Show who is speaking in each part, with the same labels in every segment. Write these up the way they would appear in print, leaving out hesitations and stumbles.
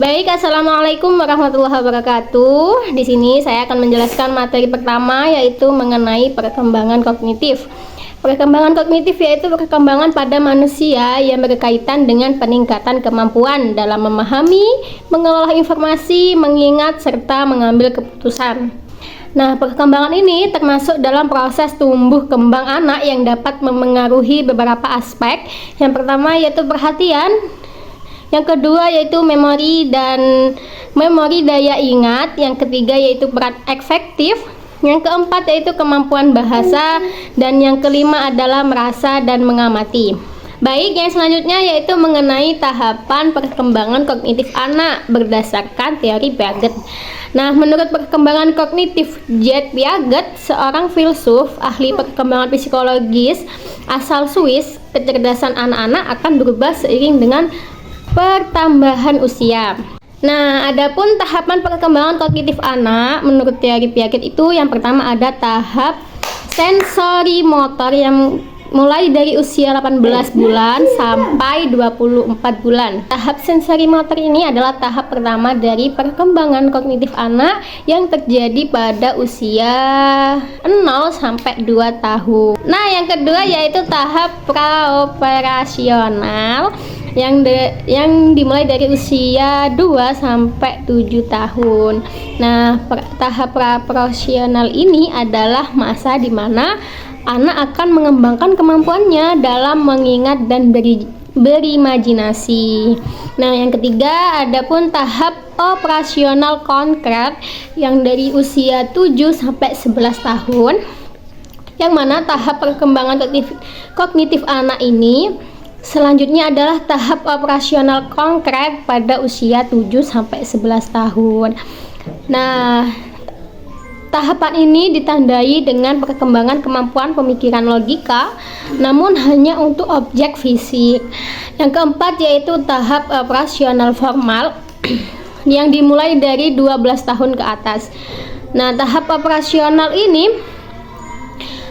Speaker 1: Baik, assalamualaikum warahmatullahi wabarakatuh. Di sini saya akan menjelaskan materi pertama, yaitu mengenai perkembangan kognitif. Perkembangan kognitif yaitu perkembangan pada manusia yang berkaitan dengan peningkatan kemampuan dalam memahami, mengelola informasi, mengingat, serta mengambil keputusan. Nah, perkembangan ini termasuk dalam proses tumbuh kembang anak yang dapat memengaruhi beberapa aspek. Yang pertama yaitu perhatian, yang kedua yaitu memori daya ingat, yang ketiga yaitu peran efektif, yang keempat yaitu kemampuan bahasa, dan yang kelima adalah merasa dan mengamati. Baik, yang selanjutnya yaitu mengenai tahapan perkembangan kognitif anak berdasarkan teori Piaget. Nah, menurut perkembangan kognitif J. Piaget, seorang filsuf ahli perkembangan psikologis asal Swiss, kecerdasan anak-anak akan berubah seiring dengan pertambahan usia. Nah, adapun tahapan perkembangan kognitif anak menurut teori Piaget itu yang pertama ada tahap sensori motor yang mulai dari usia 18 bulan sampai 24 bulan. Tahap sensori motor ini adalah tahap pertama dari perkembangan kognitif anak yang terjadi pada usia 0 sampai 2 tahun. Nah, yang kedua yaitu tahap praoperasional yang dimulai dari usia 2 sampai 7 tahun. Nah, tahap praoperasional ini adalah masa di mana anak akan mengembangkan kemampuannya dalam mengingat dan berimajinasi. Nah, yang ketiga adapun tahap operasional konkret yang dari usia 7 sampai 11 tahun, yang mana tahap perkembangan kognitif anak ini selanjutnya adalah tahap operasional konkret pada usia 7 sampai 11 tahun. Nah, tahapan ini ditandai dengan perkembangan kemampuan pemikiran logika, namun hanya untuk objek fisik. Yang keempat yaitu tahap operasional formal yang dimulai dari 12 tahun ke atas. Nah, tahap operasional ini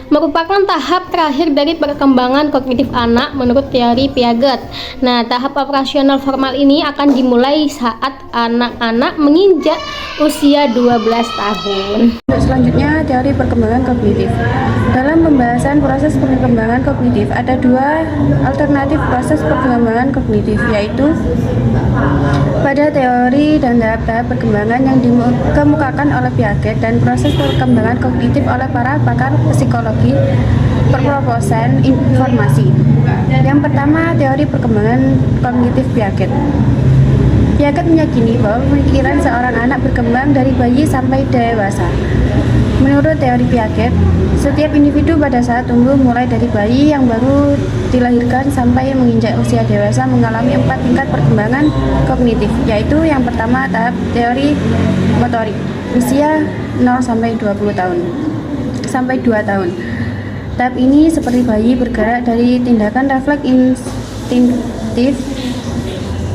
Speaker 1: merupakan tahap terakhir dari perkembangan kognitif anak menurut teori Piaget. Nah, tahap operasional formal ini akan dimulai saat anak-anak menginjak usia 12 tahun.
Speaker 2: Selanjutnya, teori perkembangan kognitif. Dalam pembahasan proses perkembangan kognitif, ada dua alternatif proses perkembangan kognitif, yaitu pada teori dan tahap-tahap perkembangan yang dikemukakan oleh Piaget dan proses perkembangan kognitif oleh para pakar psikologi perproposan informasi. Yang pertama, teori perkembangan kognitif Piaget. Piaget meyakini bahwa pemikiran seorang anak berkembang dari bayi sampai dewasa. Menurut teori Piaget, setiap individu pada saat tumbuh mulai dari bayi yang baru dilahirkan sampai menginjak usia dewasa mengalami 4 tingkat perkembangan kognitif, yaitu yang pertama tahap teori motorik, usia 0 sampai 20 tahun sampai 2 tahun. Tahap ini seperti bayi bergerak dari tindakan refleks instintif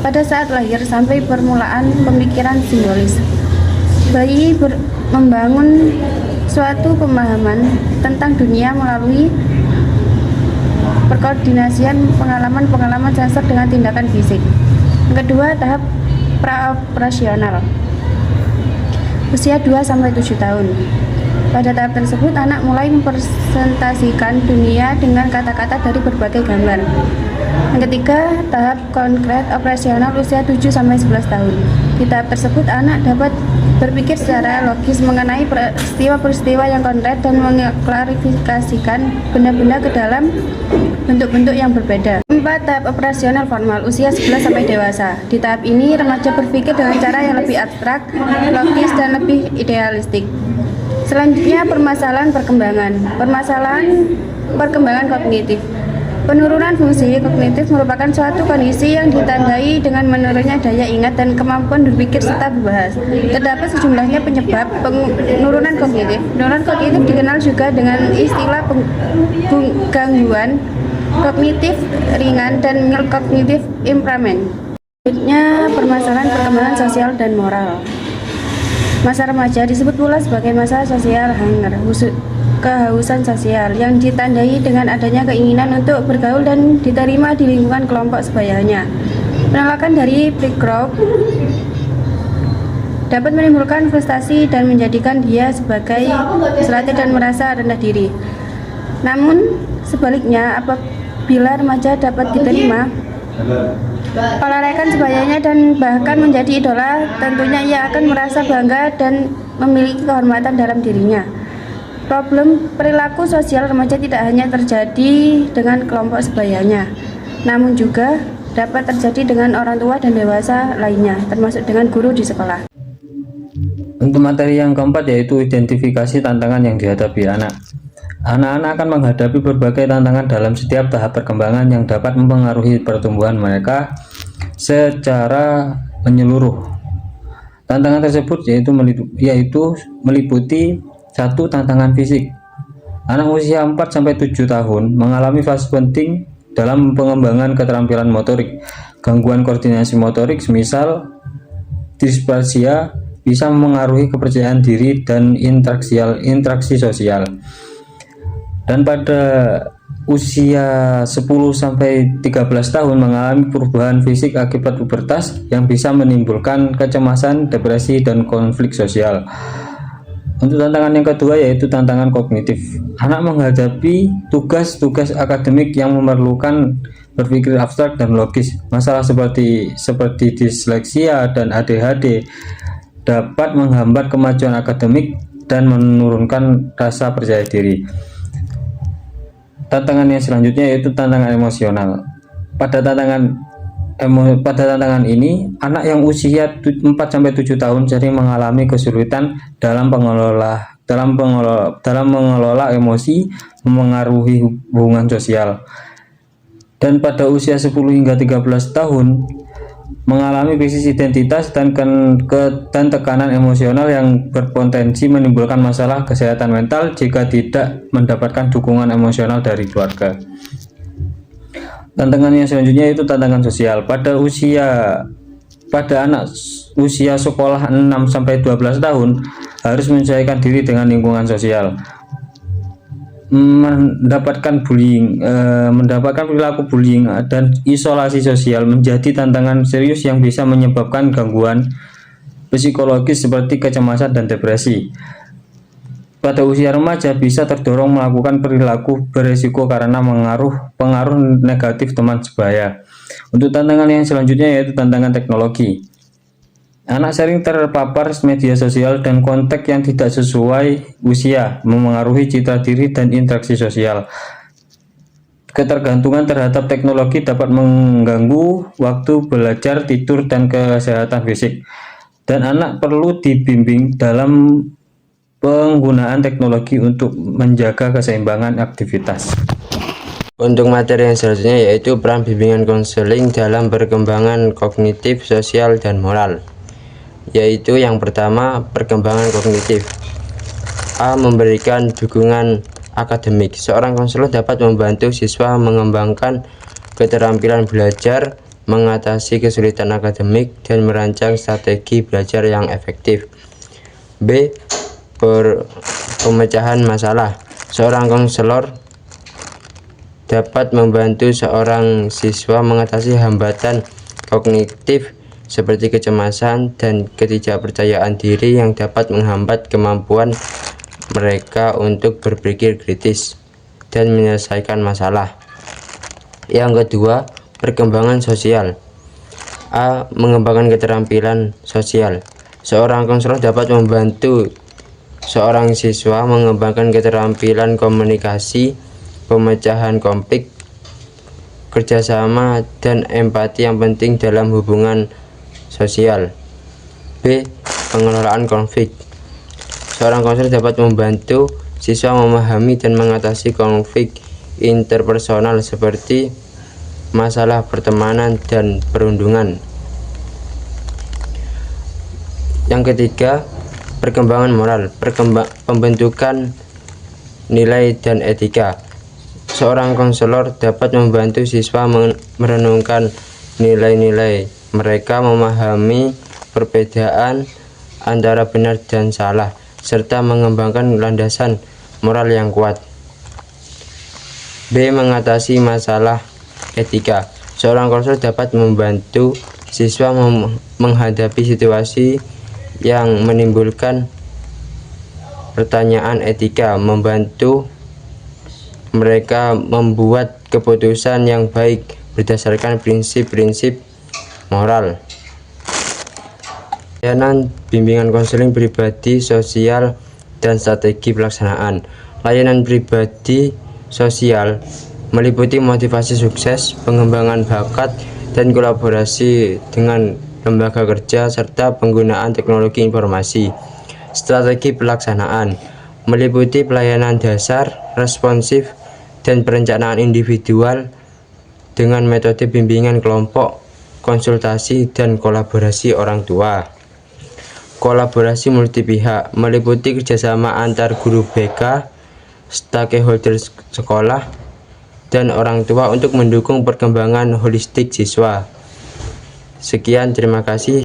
Speaker 2: pada saat lahir sampai permulaan pemikiran simbolis. Bayi membangun suatu pemahaman tentang dunia melalui perkoordinasian pengalaman sensor dengan tindakan fisik. Yang kedua, tahap praoperasional, usia 2 sampai 7 tahun. Pada tahap tersebut, anak mulai mempresentasikan dunia dengan kata-kata dari berbagai gambar. Yang ketiga, tahap konkret operasional usia 7 sampai 11 tahun. Di tahap tersebut, anak dapat berpikir secara logis mengenai peristiwa-peristiwa yang konkret dan mengklarifikasikan benda-benda ke dalam bentuk-bentuk yang berbeda. 4. Tahap operasional formal usia 11 sampai dewasa. Di tahap ini, remaja berpikir dengan cara yang lebih abstrak, logis, dan lebih idealistik. Selanjutnya, permasalahan perkembangan kognitif. Penurunan fungsi kognitif merupakan suatu kondisi yang ditandai dengan menurunnya daya ingat dan kemampuan berpikir serta berbahas. Terdapat sejumlahnya penyebab penurunan kognitif. Penurunan kognitif dikenal juga dengan istilah gangguan kognitif ringan dan mild cognitive impairment. Selanjutnya, permasalahan perkembangan sosial dan moral. Masa remaja disebut pula sebagai masa sosial hunger, kehausan sosial yang ditandai dengan adanya keinginan untuk bergaul dan diterima di lingkungan kelompok sebayanya. Penolakan dari Prickrow dapat menimbulkan frustasi dan menjadikan dia sebagai frustrated dan merasa rendah diri. Namun, sebaliknya, apabila remaja dapat diterima, oleh rekan sebayanya dan bahkan menjadi idola, tentunya ia akan merasa bangga dan memiliki kehormatan dalam dirinya. Problem perilaku sosial remaja tidak hanya terjadi dengan kelompok sebayanya, namun juga dapat terjadi dengan orang tua dan dewasa lainnya, termasuk dengan guru di sekolah.
Speaker 3: Untuk materi yang keempat yaitu identifikasi tantangan yang dihadapi anak. Anak-anak akan menghadapi berbagai tantangan dalam setiap tahap perkembangan yang dapat mempengaruhi pertumbuhan mereka secara menyeluruh. Tantangan tersebut yaitu meliputi 1. Tantangan fisik. Anak usia 4-7 tahun mengalami fase penting dalam pengembangan keterampilan motorik. Gangguan koordinasi motorik semisal displasia bisa memengaruhi kepercayaan diri dan interaksi sosial. Dan pada usia 10-13 tahun mengalami perubahan fisik akibat pubertas yang bisa menimbulkan kecemasan, depresi, dan konflik sosial. Untuk tantangan yang kedua yaitu tantangan kognitif. Anak menghadapi tugas-tugas akademik yang memerlukan berpikir abstrak dan logis. Masalah seperti disleksia dan ADHD dapat menghambat kemajuan akademik dan menurunkan rasa percaya diri. Tantangan yang selanjutnya yaitu tantangan emosional. Pada tantangan ini, anak yang usia 4-7 tahun sering mengalami kesulitan dalam mengelola emosi, memengaruhi hubungan sosial. Dan pada usia 10-13 tahun mengalami krisis identitas dan tekanan emosional yang berpotensi menimbulkan masalah kesehatan mental jika tidak mendapatkan dukungan emosional dari keluarga. Tantangan yang selanjutnya itu tantangan sosial. Pada anak usia sekolah 6-12 tahun harus menyesuaikan diri dengan lingkungan sosial. Mendapatkan perilaku bullying dan isolasi sosial menjadi tantangan serius yang bisa menyebabkan gangguan psikologis seperti kecemasan dan depresi. Pada usia remaja bisa terdorong melakukan perilaku beresiko karena pengaruh negatif teman sebaya. Untuk tantangan yang selanjutnya yaitu tantangan teknologi. Anak sering terpapar media sosial dan konten yang tidak sesuai usia, memengaruhi citra diri dan interaksi sosial. Ketergantungan terhadap teknologi dapat mengganggu waktu belajar, tidur, dan kesehatan fisik. Dan anak perlu dibimbing dalam penggunaan teknologi untuk menjaga keseimbangan aktivitas.
Speaker 4: Untuk materi yang selanjutnya yaitu peran bimbingan konseling dalam perkembangan kognitif, sosial, dan moral. Yaitu yang pertama, perkembangan kognitif. A. Memberikan dukungan akademik. Seorang konselor dapat membantu siswa mengembangkan keterampilan belajar, mengatasi kesulitan akademik, dan merancang strategi belajar yang efektif. B. Pemecahan masalah. Seorang konselor dapat membantu seorang siswa mengatasi hambatan kognitif seperti kecemasan dan ketidakpercayaan diri yang dapat menghambat kemampuan mereka untuk berpikir kritis dan menyelesaikan masalah. Yang kedua, perkembangan sosial. A. Mengembangkan keterampilan sosial. Seorang konselor dapat membantu seorang siswa mengembangkan keterampilan komunikasi, pemecahan konflik, kerjasama, dan empati yang penting dalam hubungan sosial. B. Pengelolaan konflik. Seorang konselor dapat membantu siswa memahami dan mengatasi konflik interpersonal seperti masalah pertemanan dan perundungan. Yang ketiga, perkembangan moral, pembentukan nilai dan etika. Seorang konselor dapat membantu siswa merenungkan nilai-nilai mereka, memahami perbedaan antara benar dan salah, serta mengembangkan landasan moral yang kuat. B. Mengatasi masalah etika. Seorang konselor dapat membantu siswa menghadapi situasi yang menimbulkan pertanyaan etika, membantu mereka membuat keputusan yang baik berdasarkan prinsip-prinsip moral. Layanan bimbingan konseling pribadi, sosial, dan strategi pelaksanaan. Layanan pribadi sosial meliputi motivasi sukses, pengembangan bakat, dan kolaborasi dengan lembaga kerja, serta penggunaan teknologi informasi. Strategi pelaksanaan meliputi pelayanan dasar, responsif, dan perencanaan individual dengan metode bimbingan kelompok, konsultasi, dan kolaborasi orang tua. Kolaborasi multi pihak meliputi kerjasama antar guru BK, stakeholder sekolah, dan orang tua untuk mendukung perkembangan holistik siswa. Sekian, terima kasih.